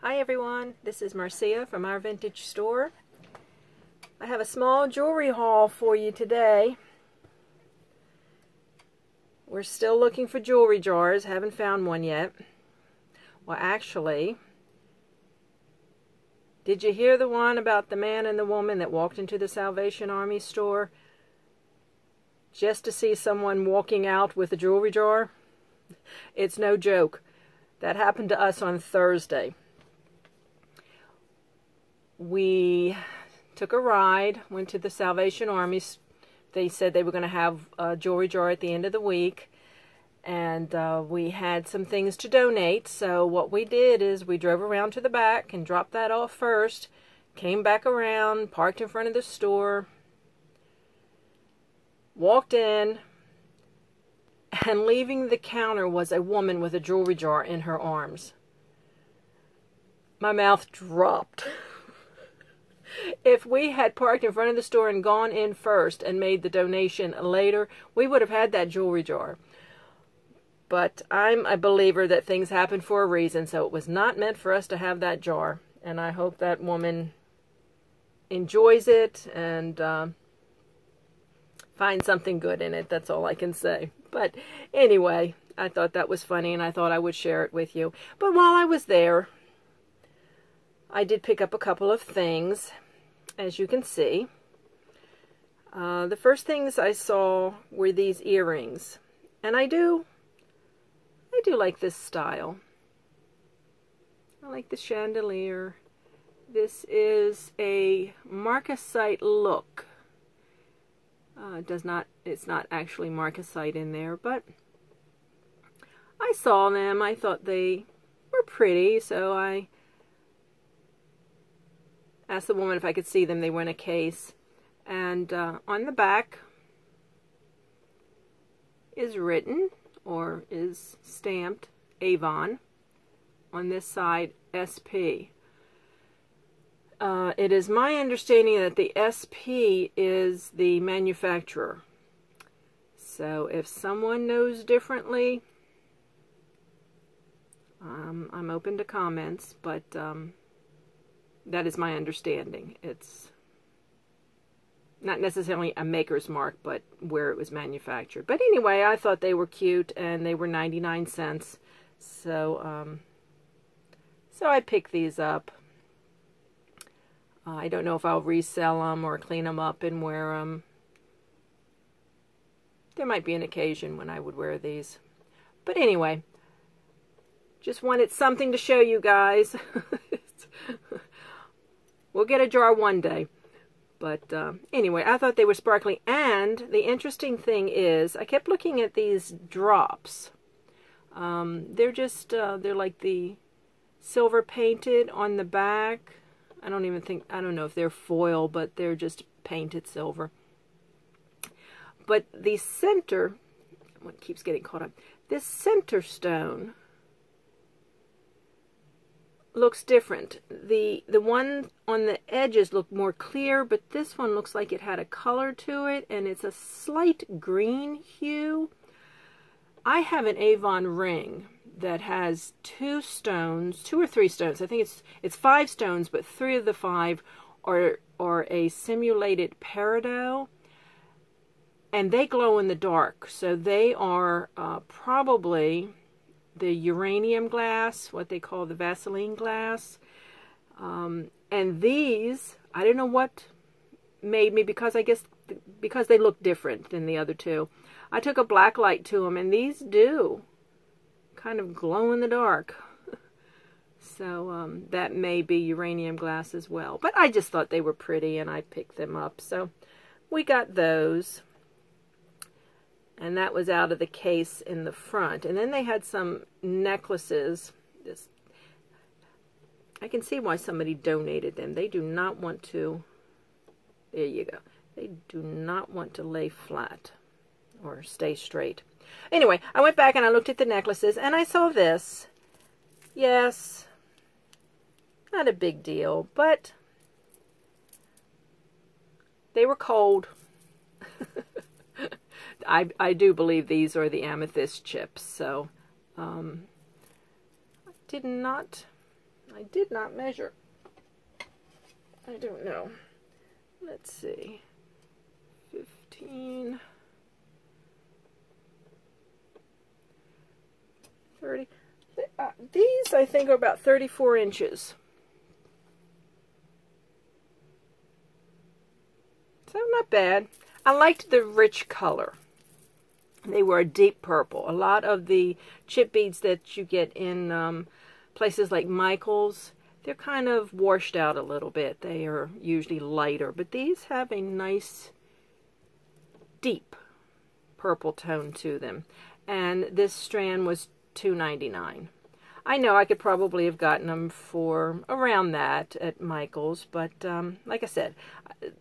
Hi everyone, this is Marcia from our vintage store. I have a small jewelry haul for you today. We're still looking for jewelry jars, haven't found one yet. Well, actually, did you hear the one about the man and the woman that walked into the Salvation Army store just to see someone walking out with a jewelry jar? It's no joke. That happened to us on Thursday. We took a ride, went to the Salvation Army. They said they were going to have a jewelry jar at the end of the week, and we had some things to donate. So what we did is we drove around to the back and dropped that off first, came back around, parked in front of the store, walked in, and leaving the counter was a woman with a jewelry jar in her arms. My mouth dropped. If we had parked in front of the store and gone in first and made the donation later, we would have had that jewelry jar. But I'm a believer that things happen for a reason, so it was not meant for us to have that jar. And I hope that woman enjoys it and finds something good in it. That's all I can say. But anyway, I thought that was funny and I thought I would share it with you. But while I was there, I did pick up a couple of things, as you can see. The first things I saw were these earrings, and I do like this style. I like the chandelier. This is a marcasite look. It's not actually marcasite in there, but I saw them. I thought they were pretty, so I asked the woman if I could see them. They were in a case. And on the back is written, or is stamped, Avon. On this side, SP. It is my understanding that the SP is the manufacturer. So if someone knows differently, I'm open to comments, but that is my understanding. It's not necessarily a maker's mark, but where it was manufactured. But anyway, I thought they were cute, and they were 99 cents. So, so I picked these up. I don't know if I'll resell them or clean them up and wear them. There might be an occasion when I would wear these. But anyway, just wanted something to show you guys. We'll get a jar one day. But anyway, I thought they were sparkly. And the interesting thing is, I kept looking at these drops. They're just, they're like the silver painted on the back. I don't know if they're foil, but they're just painted silver. But the center, one keeps getting caught up. This center stone looks different. The one on the edges look more clear, but this one looks like it had a color to it, and it's a slight green hue. I have an Avon ring that has two or three stones. I think it's 5 stones, but 3 of the 5 are a simulated peridot, and they glow in the dark. So they are probably the uranium glass, what they call the Vaseline glass. And these, I don't know what made me, because I guess because they look different than the other two. I took a black light to them, and these do kind of glow in the dark. So that may be uranium glass as well. But I just thought they were pretty, and I picked them up. So we got those. And that was out of the case in the front. And then they had some necklaces. I can see why somebody donated them. They do not want to, there you go. They do not want to lay flat or stay straight. Anyway, I went back and I looked at the necklaces, and I saw this. Yes, not a big deal, but they were cold. I do believe these are the amethyst chips, so I I did not measure. I don't know. Let's see. 15, 30. These, I think, are about 34 inches. So not bad. I liked the rich color. They were a deep purple. A lot of the chip beads that you get in places like Michael's, they're kind of washed out a little bit. They are usually lighter, but these have a nice deep purple tone to them. And this strand was $2.99. I know I could probably have gotten them for around that at Michael's, but like I said,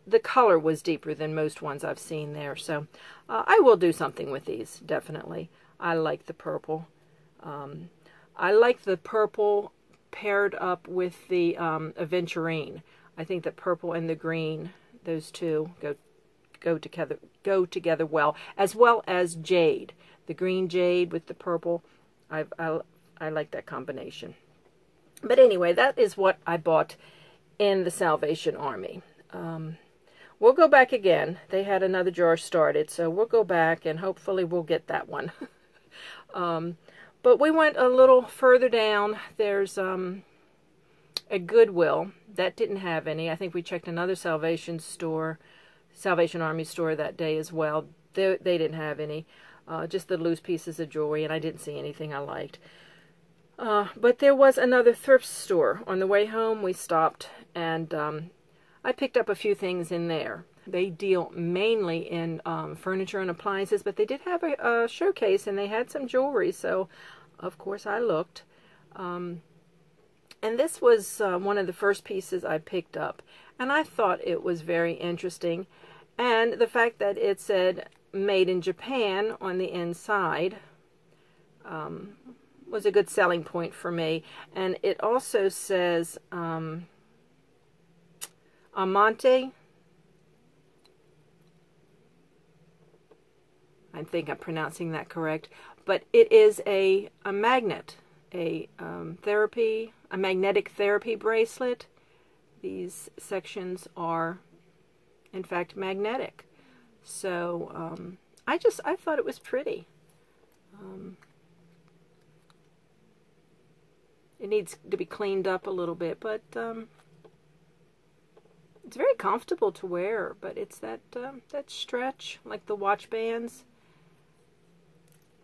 the color was deeper than most ones I've seen there. So I will do something with these, definitely. I like the purple. I like the purple paired up with the aventurine. I think the purple and the green, those two go together well as jade. The green jade with the purple. I like that combination. But anyway, that is what I bought in the Salvation Army. We'll go back again. They had another jar started, so we'll go back and hopefully we'll get that one. But we went a little further down. There's a Goodwill. That didn't have any. I think we checked another Salvation Army store that day as well. They didn't have any. Just the loose pieces of jewelry, and I didn't see anything I liked. But there was another thrift store. On the way home, we stopped, and I picked up a few things in there. They deal mainly in furniture and appliances, but they did have a showcase, and they had some jewelry, so of course I looked. And this was one of the first pieces I picked up, and I thought it was very interesting. And the fact that it said made in Japan on the inside was a good selling point for me. And it also says Amante. I think I'm pronouncing that correct. But it is a magnet, a magnetic therapy bracelet. These sections are, in fact, magnetic. So I thought it was pretty. It needs to be cleaned up a little bit, but it's very comfortable to wear. But it's that stretch, like the watch bands.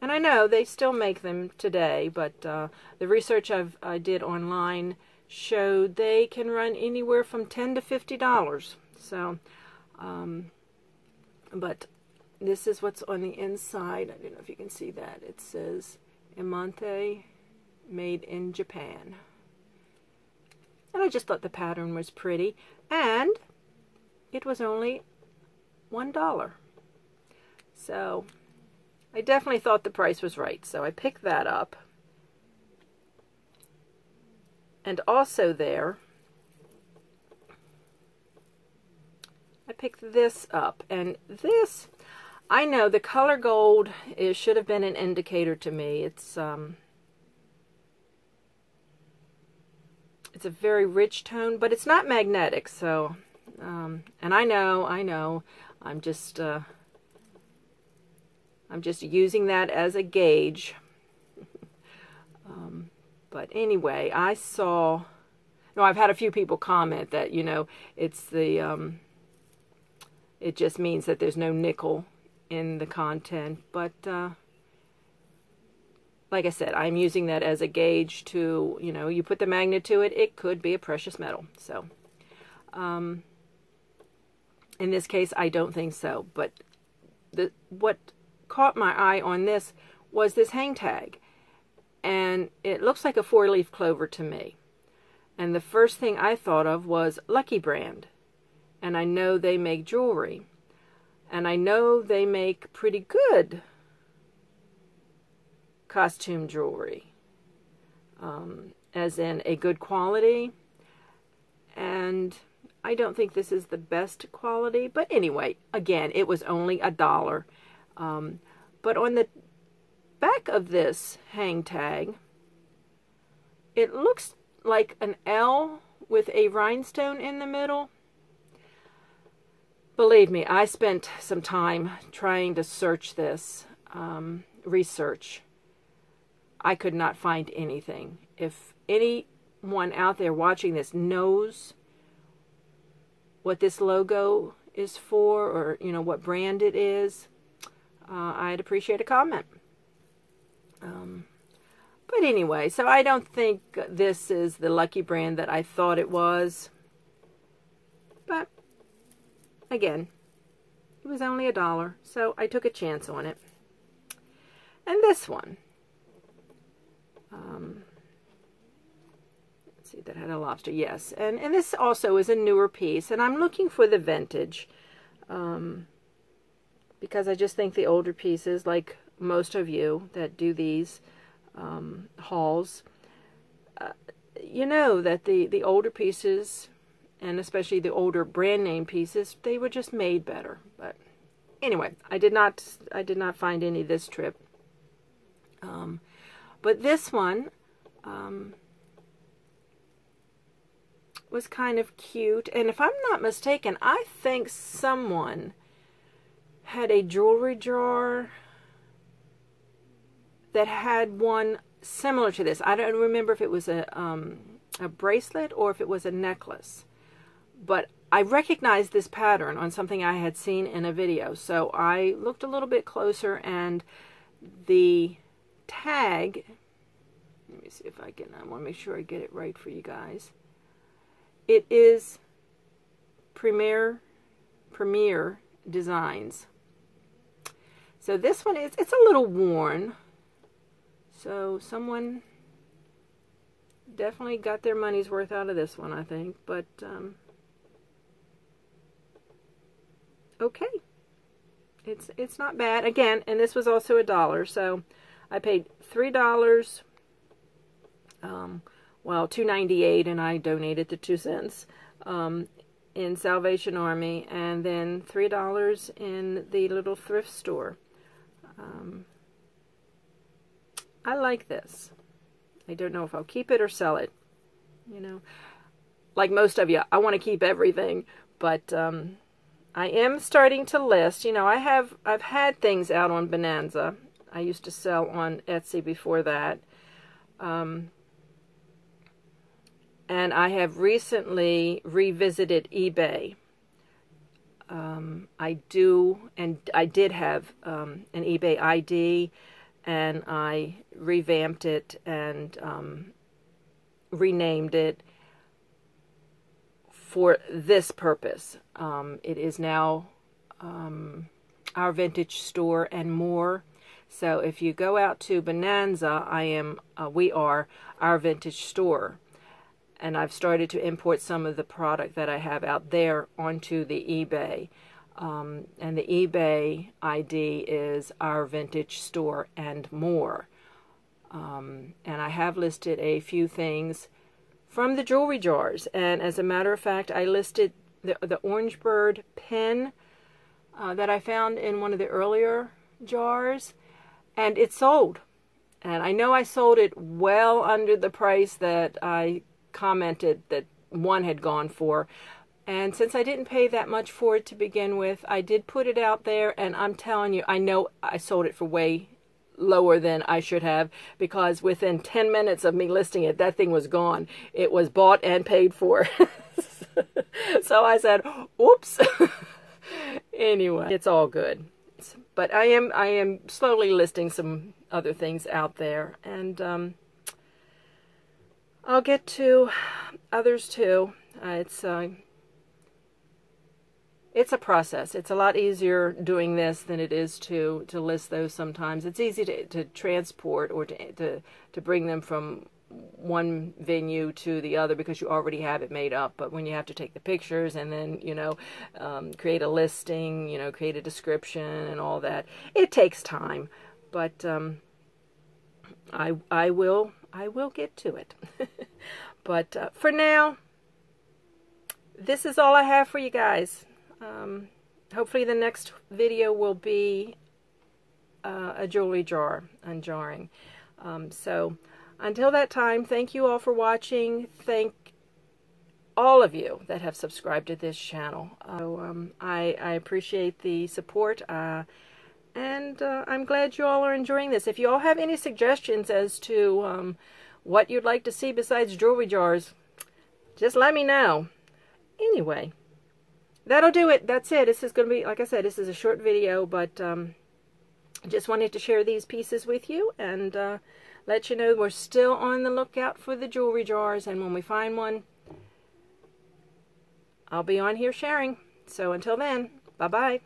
And I know they still make them today, but the research I did online showed they can run anywhere from $10 to $50. So, but this is what's on the inside. I don't know if you can see that. It says Amante, made in Japan. And I just thought the pattern was pretty, and it was only $1. So I definitely thought the price was right, so I picked that up. And also there, I picked this up, and this, I know the color gold should have been an indicator to me. It's a very rich tone, but it's not magnetic, so, and I know, I'm just using that as a gauge. But anyway, I've had a few people comment that, it's the, it just means that there's no nickel in the content, but, like I said, I'm using that as a gauge to, you put the magnet to it, it could be a precious metal. So, in this case, I don't think so. But what caught my eye on this was this hang tag. And it looks like a 4-leaf clover to me. And the first thing I thought of was Lucky Brand. And I know they make jewelry. And I know they make pretty good costume jewelry, as in a good quality, and I don't think this is the best quality, but anyway, again, it was only $1. But on the back of this hang tag, it looks like an L with a rhinestone in the middle. Believe me, I spent some time trying to search this, research. I could not find anything. If anyone out there watching this knows what this logo is for, or you know what brand it is, I'd appreciate a comment. But anyway, so I don't think this is the lucky brand that I thought it was. But again, it was only $1, so I took a chance on it. And this one, let's see, that had a lobster, yes. And this also is a newer piece, and I'm looking for the vintage, because I just think the older pieces, like most of you that do these hauls, you know that the older pieces, and especially the older brand name pieces, they were just made better. But anyway, I did not find any this trip. But this one was kind of cute, and if I'm not mistaken, I think someone had a jewelry drawer that had one similar to this. I don't remember if it was a bracelet or if it was a necklace, but I recognized this pattern on something I had seen in a video. So I looked a little bit closer, and the tag, let me see if I can, I want to make sure I get it right for you guys. It is Premier Designs. So this one is, it's a little worn. So someone definitely got their money's worth out of this one, I think. But, okay. It's not bad. Again, and this was also $1. So I paid $3, well, $2.98, and I donated the 2 cents in Salvation Army, and then $3 in the little thrift store. I like this. I don't know if I'll keep it or sell it. You know, like most of you, I want to keep everything, but I am starting to list. You know, I've had things out on Bonanza. I used to sell on Etsy before that. And I have recently revisited eBay. I did have an eBay ID, and I revamped it and renamed it for this purpose. It is now Our Vintage Store and More. So if you go out to Bonanza, we are Our Vintage Store. And I've started to import some of the product that I have out there onto the eBay. And the eBay ID is Our Vintage Store and More. And I have listed a few things from the jewelry jars. And as a matter of fact, I listed the Orange Bird pen that I found in one of the earlier jars. And it sold. And I know I sold it well under the price that I commented that one had gone for, and since I didn't pay that much for it to begin with, I did put it out there, and I'm telling you, I know I sold it for way lower than I should have, because within 10 minutes of me listing it, that thing was gone. It was bought and paid for. So I said, oops. Anyway, it's all good. But I am slowly listing some other things out there, and I'll get to others too. It's a process. It's a lot easier doing this than it is to list those sometimes. It's easy to transport or to bring them from one venue to the other because you already have it made up. But when you have to take the pictures and then, you know, create a listing, you know, create a description and all that, it takes time. But I will get to it. But for now, this is all I have for you guys. Hopefully the next video will be a jewelry jar unjarring. So Until that time, thank you all for watching. Thank all of you that have subscribed to this channel. I appreciate the support, and I'm glad you all are enjoying this. If you all have any suggestions as to what you'd like to see besides jewelry jars, just let me know. Anyway, that'll do it. That's it. This is going to be, like I said, this is a short video, but just wanted to share these pieces with you and let you know we're still on the lookout for the jewelry jars, and when we find one, I'll be on here sharing. So until then, bye-bye.